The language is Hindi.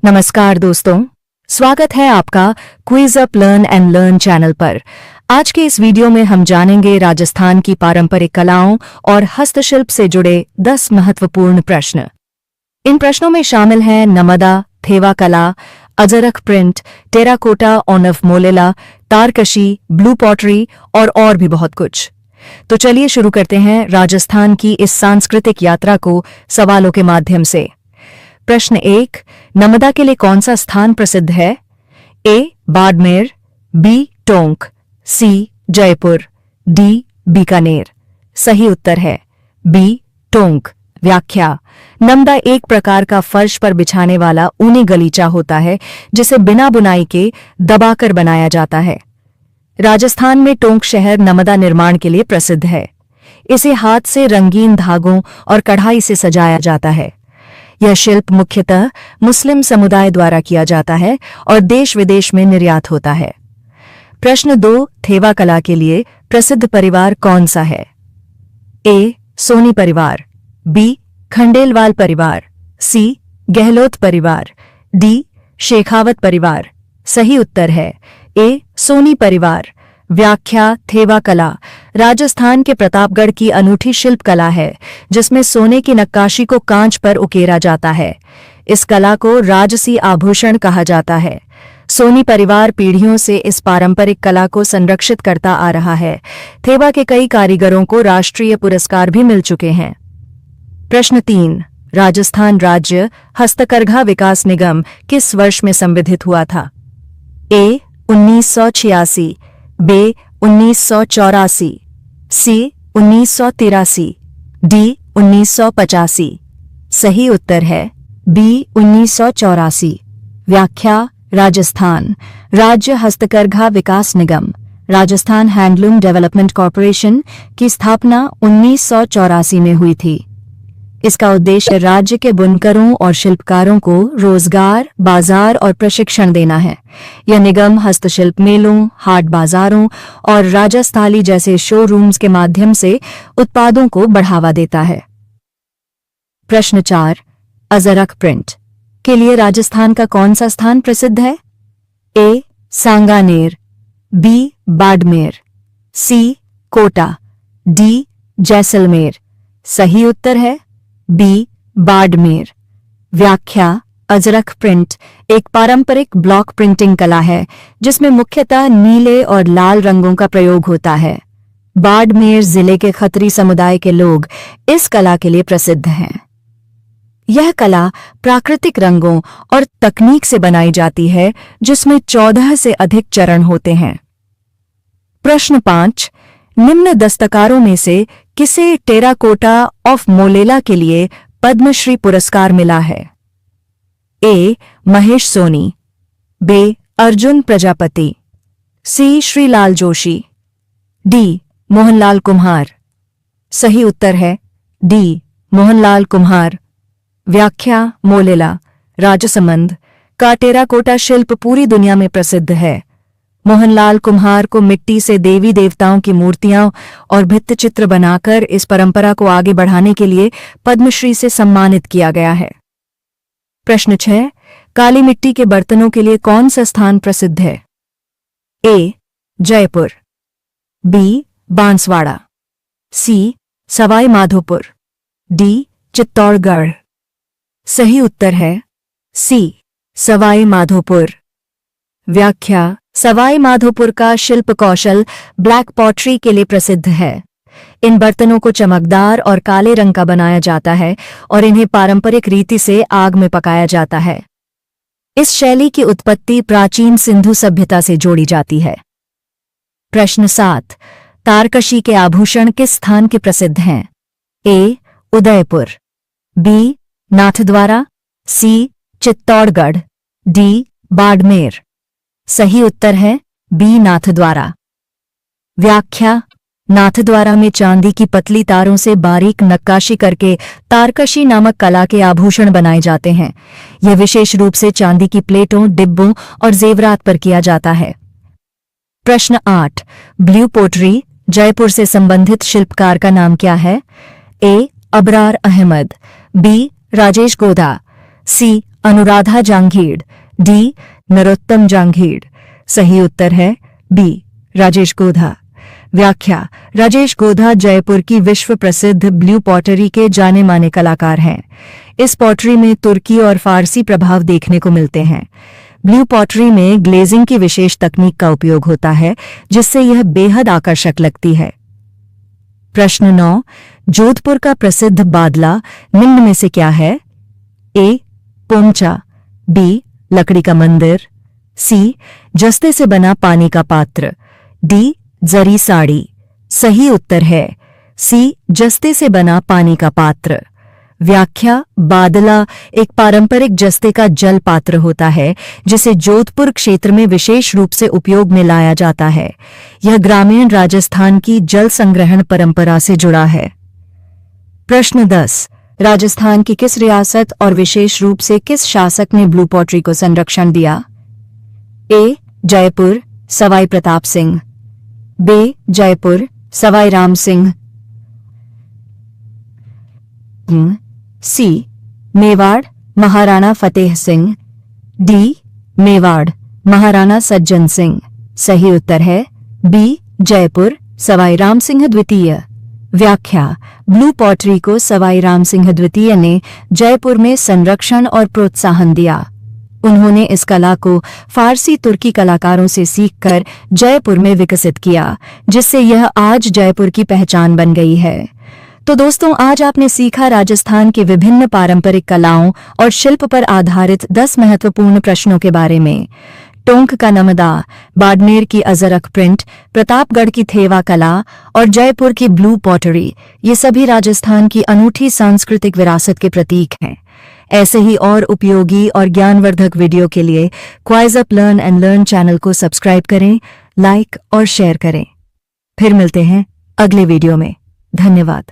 नमस्कार दोस्तों, स्वागत है आपका quiz up learn and learn channel पर। आज के इस वीडियो में हम जानेंगे राजस्थान की पारंपरिक कलाओं और हस्तशिल्प से जुड़े 10 महत्वपूर्ण प्रश्न। इन प्रश्नों में शामिल हैं नमदा, थेवा कला, Ajrakh print, terracotta of Molela, tarkashi, blue pottery और भी बहुत कुछ। तो चलिए शुरू करते हैं राजस्थान की इस सांस्कृतिक यात्रा को सवालों के माध्यम से। प्रश्न 1, नमदा के लिए कौन सा स्थान प्रसिद्ध है? ए. बाड़मेर, बी. टोंक, सी. जयपुर, डी. बीकानेर। सही उत्तर है बी. टोंक। व्याख्या: नमदा एक प्रकार का फर्श पर बिछाने वाला ऊनी गलीचा होता है जिसे बिना बुनाई के दबाकर बनाया जाता है। राजस्थान में टोंक शहर नमदा निर्माण के लिए प्रसिद्ध है। इसे हाथ से रंगीन धागों और कढ़ाई से सजाया जाता है। यह शिल्प मुख्यतः मुस्लिम समुदाय द्वारा किया जाता है और देश विदेश में निर्यात होता है। प्रश्न 2, थेवा कला के लिए प्रसिद्ध परिवार कौन सा है? ए. सोनी परिवार, बी. खंडेलवाल परिवार, सी. गहलोत परिवार, डी. शेखावत परिवार। सही उत्तर है ए. सोनी परिवार। व्याख्या: थेवा कला राजस्थान के प्रतापगढ़ की अनूठी शिल्प कला है जिसमें सोने की नक्काशी को कांच पर उकेरा जाता है। इस कला को राजसी आभूषण कहा जाता है। सोनी परिवार पीढ़ियों से इस पारंपरिक कला को संरक्षित करता आ रहा है। थेवा के कई कारीगरों को राष्ट्रीय पुरस्कार भी मिल चुके हैं। प्रश्न 3, राजस्थान राज्य हस्तकरघा विकास निगम किस वर्ष में संविधित हुआ था? ए. 1986, बी. 1984, सी. 1983, डी. 1985। सही उत्तर है बी. 1984। व्याख्या: राजस्थान राज्य हस्तकरघा विकास निगम राजस्थान हैंडलूम डेवलपमेंट कॉरपोरेशन की स्थापना 1984 में हुई थी। इसका उद्देश्य राज्य के बुनकरों और शिल्पकारों को रोजगार, बाजार और प्रशिक्षण देना है। यह निगम हस्तशिल्प मेलों, हाट बाजारों और राजस्थाली जैसे शोरूम्स के माध्यम से उत्पादों को बढ़ावा देता है। प्रश्न 4, अजरक प्रिंट के लिए राजस्थान का कौन सा स्थान प्रसिद्ध है? ए. सांगानेर, बी. बाड़मेर, सी. कोटा, डी. जैसलमेर। सही उत्तर है बी. बाड़मेर। व्याख्या: अजरक प्रिंट एक पारंपरिक ब्लॉक प्रिंटिंग कला है जिसमें मुख्यतः नीले और लाल रंगों का प्रयोग होता है। बाड़मेर जिले के खत्री समुदाय के लोग इस कला के लिए प्रसिद्ध हैं। यह कला प्राकृतिक रंगों और तकनीक से बनाई जाती है जिसमें 14 से अधिक चरण होते हैं। प्रश्न 5, निम्न दस्तकारों में से किसे टेराकोटा ऑफ मोलेला के लिए पद्मश्री पुरस्कार मिला है? ए. महेश सोनी, बी. अर्जुन प्रजापति, सी. श्रीलाल जोशी, डी. मोहनलाल कुम्हार। सही उत्तर है डी. मोहनलाल कुम्हार। व्याख्या: मोलेला राजसमंद का टेराकोटा शिल्प पूरी दुनिया में प्रसिद्ध है। मोहनलाल कुम्हार को मिट्टी से देवी देवताओं की मूर्तियां और भित्तिचित्र बनाकर इस परंपरा को आगे बढ़ाने के लिए पद्मश्री से सम्मानित किया गया है। प्रश्न 6, काली मिट्टी के बर्तनों के लिए कौन सा स्थान प्रसिद्ध है? ए. जयपुर, बी. बांसवाड़ा, सी. सवाई माधोपुर, डी. चित्तौड़गढ़। सही उत्तर है सी. सवाई माधोपुर। व्याख्या: सवाई माधोपुर का शिल्प कौशल ब्लैक पॉटरी के लिए प्रसिद्ध है। इन बर्तनों को चमकदार और काले रंग का बनाया जाता है और इन्हें पारंपरिक रीति से आग में पकाया जाता है। इस शैली की उत्पत्ति प्राचीन सिंधु सभ्यता से जोड़ी जाती है। प्रश्न 7, तारकशी के आभूषण किस स्थान के प्रसिद्ध हैं? ए. उदयपुर, बी. नाथद्वारा, सी. चित्तौड़गढ़, डी. बाड़मेर। सही उत्तर है बी. नाथद्वारा। व्याख्या: नाथद्वारा में चांदी की पतली तारों से बारीक नक्काशी करके तारकशी नामक कला के आभूषण बनाए जाते हैं। यह विशेष रूप से चांदी की प्लेटों, डिब्बों और जेवरात पर किया जाता है। प्रश्न 8, ब्लू पोटरी जयपुर से संबंधित शिल्पकार का नाम क्या है? ए. अबरार अहमद, बी. राजेश गोदा, सी. अनुराधा जांघीड़, डी. नरोत्तम जांघीड़। सही उत्तर है बी. राजेश गोधा। व्याख्या: राजेश गोधा जयपुर की विश्व प्रसिद्ध ब्लू पॉटरी के जाने माने कलाकार हैं। इस पॉटरी में तुर्की और फारसी प्रभाव देखने को मिलते हैं। ब्लू पॉटरी में ग्लेजिंग की विशेष तकनीक का उपयोग होता है, जिससे यह बेहद आकर्षक लगती है। प्रश्न 9, जोधपुर का प्रसिद्ध बादला निम्न में से क्या है? ए. पोमचा, बी. लकड़ी का मंदिर, सी. जस्ते से बना पानी का पात्र, डी. जरी साड़ी। सही उत्तर है सी. जस्ते से बना पानी का पात्र। व्याख्या: बादला एक पारंपरिक जस्ते का जल पात्र होता है, जिसे जोधपुर क्षेत्र में विशेष रूप से उपयोग में लाया जाता है। यह ग्रामीण राजस्थान की जल संग्रहण परंपरा से जुड़ा है। प्रश्न 10, राजस्थान की किस रियासत और विशेष रूप से किस शासक ने ब्लू पॉटरी को संरक्षण दिया? ए. जयपुर, सवाई प्रताप सिंह, बी. जयपुर, सवाई राम सिंह, सी. मेवाड़, महाराणा फतेह सिंह, डी. मेवाड़, महाराणा सज्जन सिंह। सही उत्तर है बी. जयपुर, सवाई राम सिंह द्वितीय। व्याख्या: ब्लू पॉटरी को सवाई राम सिंह द्वितीय ने जयपुर में संरक्षण और प्रोत्साहन दिया। उन्होंने इस कला को फारसी तुर्की कलाकारों से सीखकर जयपुर में विकसित किया, जिससे यह आज जयपुर की पहचान बन गई है। तो दोस्तों, आज आपने सीखा राजस्थान के विभिन्न पारंपरिक कलाओं और शिल्प पर आधारित 10 महत्वपूर्ण प्रश्नों के बारे में। टोंक का नमदा, बाड़मेर की अजरक प्रिंट, प्रतापगढ़ की थेवा कला और जयपुर की ब्लू पॉटरी, ये सभी राजस्थान की अनूठी सांस्कृतिक विरासत के प्रतीक हैं। ऐसे ही और उपयोगी और ज्ञानवर्धक वीडियो के लिए quiz up learn and learn channel को सब्सक्राइब करें, लाइक और शेयर करें। फिर मिलते हैं अगले वीडियो में। धन्यवाद।